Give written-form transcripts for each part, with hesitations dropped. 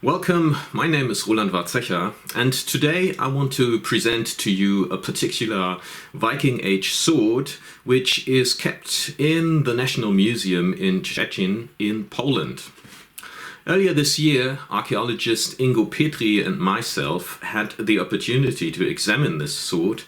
Welcome, my name is Roland Warzecha, and today I want to present to you a particular Viking Age sword which is kept in the National Museum in Szczecin in Poland. Earlier this year, archaeologist Ingo Petri and myself had the opportunity to examine this sword,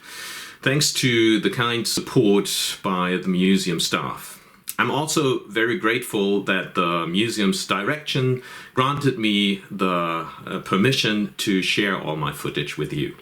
thanks to the kind support by the museum staff. I'm also very grateful that the museum's direction granted me the permission to share all my footage with you.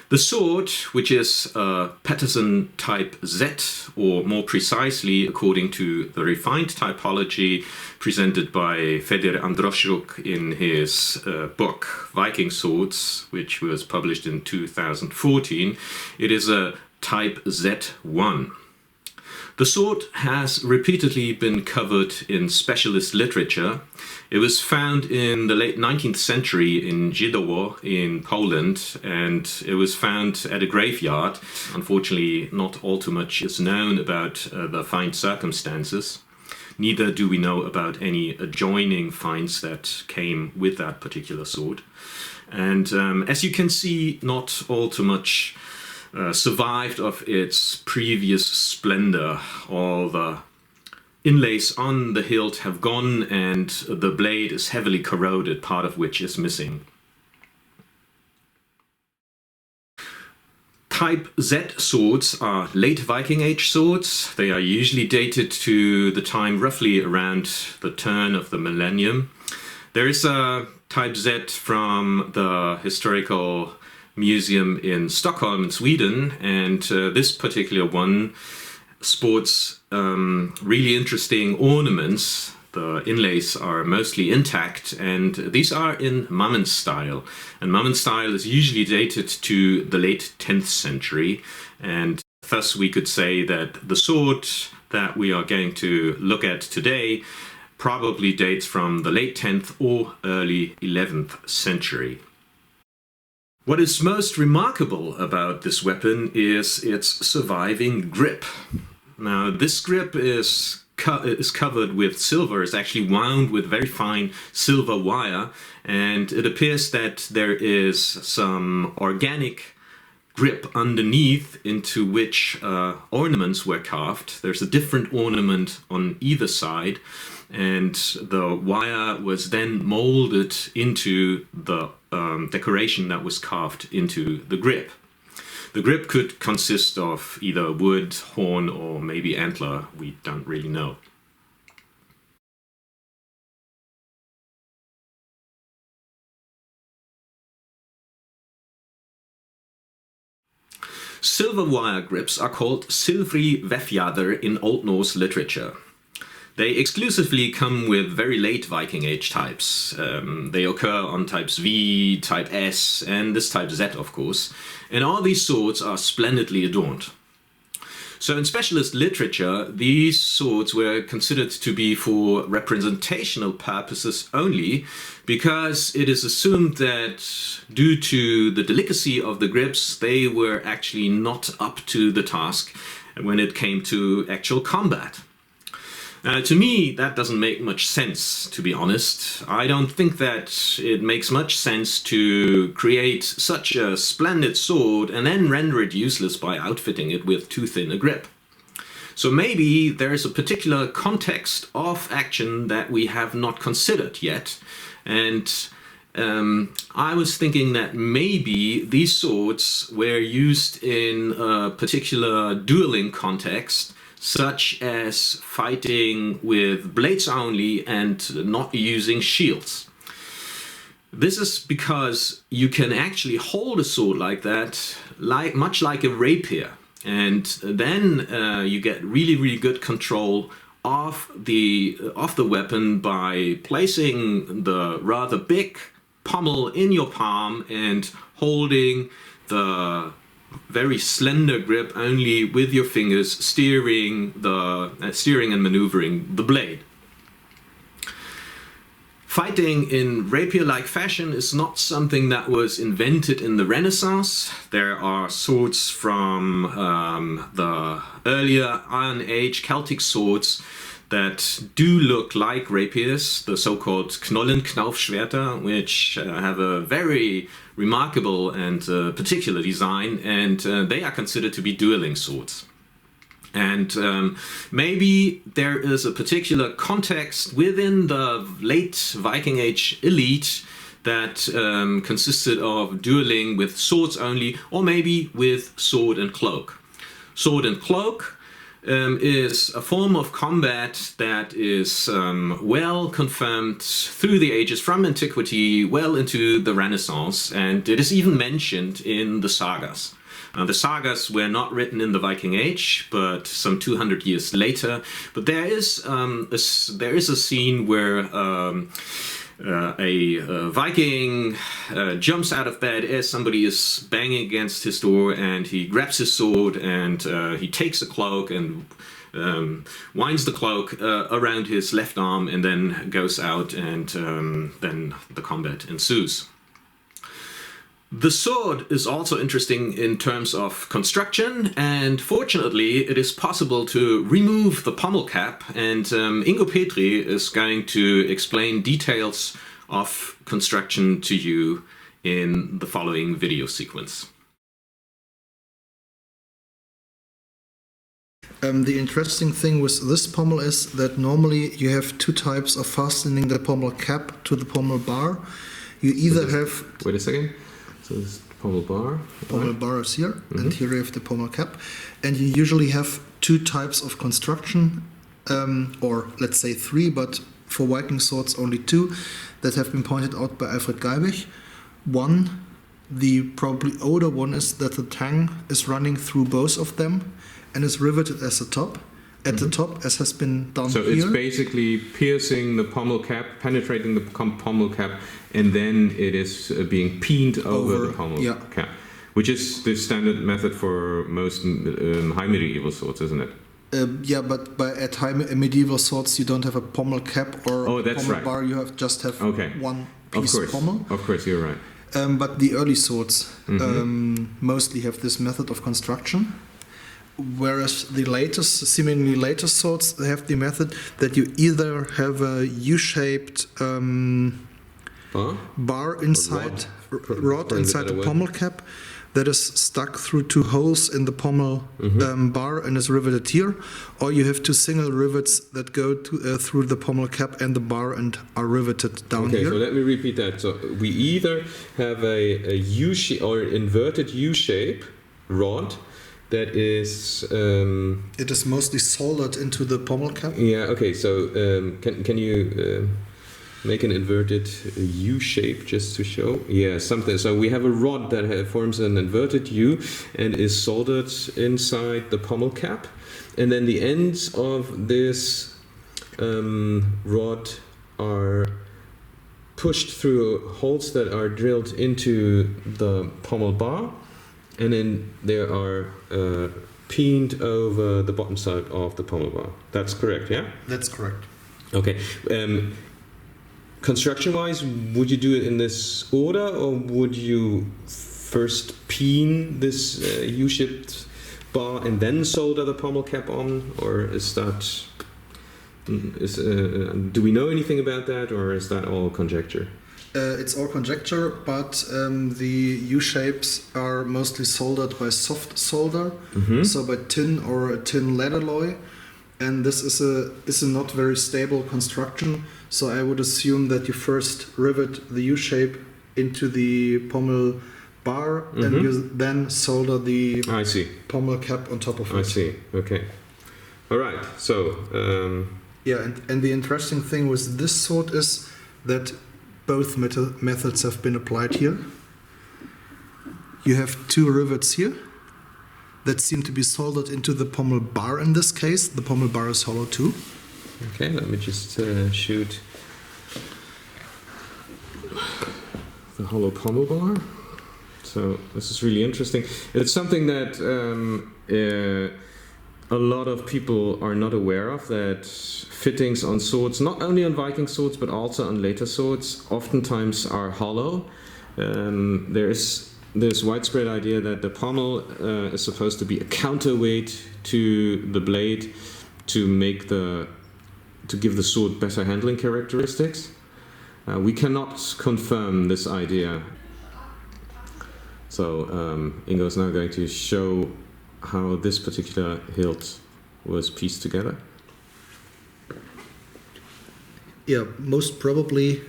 The sword, which is a Patterson Type Z, or more precisely, according to the refined typology presented by Fedir Androshchuk in his book Viking Swords, which was published in 2014, it is a Type Z1. The sword has repeatedly been covered in specialist literature. It was found in the late 19th century in Żydowo in Poland, and it was found at a graveyard. Unfortunately, not all too much is known about the find circumstances. Neither do we know about any adjoining finds that came with that particular sword. And as you can see, not all too much survived of its previous splendor. All the inlays on the hilt have gone and the blade is heavily corroded, part of which is missing. Type Z swords are late Viking Age swords. They are usually dated to the time roughly around the turn of the millennium. There is a Type Z from the historical museum in Stockholm in Sweden, and this particular one sports really interesting ornaments. The inlays are mostly intact, and these are in Mammen style. And Mammen style is usually dated to the late 10th century, and thus we could say that the sword that we are going to look at today probably dates from the late 10th or early 11th century. What is most remarkable about this weapon is its surviving grip. Now, this grip is covered with silver, is actually wound with very fine silver wire, and it appears that there is some organic grip underneath into which ornaments were carved. There's a different ornament on either side, and the wire was then molded into the decoration that was carved into the grip. The grip could consist of either wood, horn, or maybe antler. We don't really know. Silver wire grips are called silfri vefjader in Old Norse literature. They exclusively come with very late Viking Age types. They occur on types V, type S, and this type Z, of course. And all these swords are splendidly adorned. So in specialist literature, these swords were considered to be for representational purposes only, because it is assumed that due to the delicacy of the grips, they were actually not up to the task when it came to actual combat. To me, that doesn't make much sense, to be honest. I don't think that it makes much sense to create such a splendid sword and then render it useless by outfitting it with too thin a grip. So maybe there's a particular context of action that we have not considered yet. And I was thinking that maybe these swords were used in a particular dueling context, such as fighting with blades only and not using shields. This is because you can actually hold a sword like that, much like a rapier, and then you get really good control of the weapon by placing the rather big pommel in your palm and holding the very slender grip only with your fingers, steering and maneuvering the blade. Fighting in rapier-like fashion is not something that was invented in the Renaissance. There are swords from the earlier Iron Age Celtic swords that do look like rapiers, the so-called Knollenknaufschwerter, which have a very remarkable and particular design, and they are considered to be dueling swords. And maybe there is a particular context within the late Viking Age elite that consisted of dueling with swords only, or maybe with sword and cloak. Sword and cloak is a form of combat that is well confirmed through the ages, from antiquity well into the Renaissance, and it is even mentioned in the sagas. The sagas were not written in the Viking Age, but some 200 years later. But there is a scene where a Viking jumps out of bed as somebody is banging against his door, and he grabs his sword and he takes a cloak and winds the cloak around his left arm, and then goes out, and then the combat ensues. The sword is also interesting in terms of construction, and fortunately it is possible to remove the pommel cap, and Ingo Petri is going to explain details of construction to you in the following video sequence. The interesting thing with this pommel is that normally you have two types of fastening the pommel cap to the pommel bar. You either have... Wait a second. So this is the pommel bar. Pommel bar is here, and here you have the pommel cap. And you usually have two types of construction, or let's say three, but for Viking swords only two, that have been pointed out by Alfred Geibig. One, the probably older one, is that the tang is running through both of them and is riveted as a top. At the top, as has been done here. So it's basically piercing the pommel cap, penetrating the pommel cap, and then it is being peened over the pommel cap, which is the standard method for most high medieval swords, isn't it? Yeah, but at high medieval swords you don't have a pommel cap or pommel bar. You just have one piece pommel. Of course, you're right. But the early swords mostly have this method of construction. Whereas the latest, seemingly latest swords, they have the method that you either have a U-shaped bar inside, rod inside the pommel cap that is stuck through two holes in the pommel bar and is riveted here, or you have two single rivets that go through the pommel cap and the bar and are riveted down here. Okay, so let me repeat that. So we either have a U-shape or inverted U-shape rod that is... it is mostly soldered into the pommel cap. Yeah, okay, so can you make an inverted U shape just to show? Yeah, something. So we have a rod that forms an inverted U and is soldered inside the pommel cap. And then the ends of this rod are pushed through holes that are drilled into the pommel bar. And then they are peened over the bottom side of the pommel bar. That's correct, yeah? That's correct. Okay. Construction-wise, would you do it in this order, or would you first peen this U-shaped bar and then solder the pommel cap on? Or is that... do we know anything about that, or is that all conjecture? It's all conjecture, but the U-shapes are mostly soldered by soft solder, so by tin or a tin lead alloy, and this is a not very stable construction. So I would assume that you first rivet the U-shape into the pommel bar, and you then solder the pommel cap on top of it. I see. Okay. All right. So. Yeah, and the interesting thing with this sword is that both methods have been applied here. You have two rivets here that seem to be soldered into the pommel bar in this case. The pommel bar is hollow too. Okay, let me just shoot the hollow pommel bar. So this is really interesting. It's something that a lot of people are not aware of, that fittings on swords, not only on Viking swords but also on later swords, oftentimes are hollow. There's this widespread idea that the pommel is supposed to be a counterweight to the blade to give the sword better handling characteristics. We cannot confirm this idea. So Ingo is now going to show how this particular hilt was pieced together. Yeah, most probably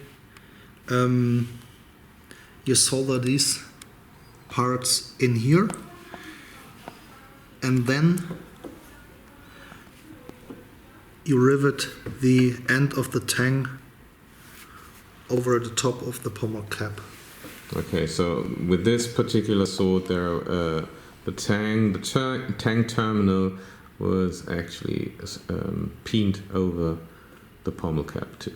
you solder these parts in here, and then you rivet the end of the tang over the top of the pommel cap. Okay, so with this particular sword, there the tang terminal was actually peened over the pommel cap too.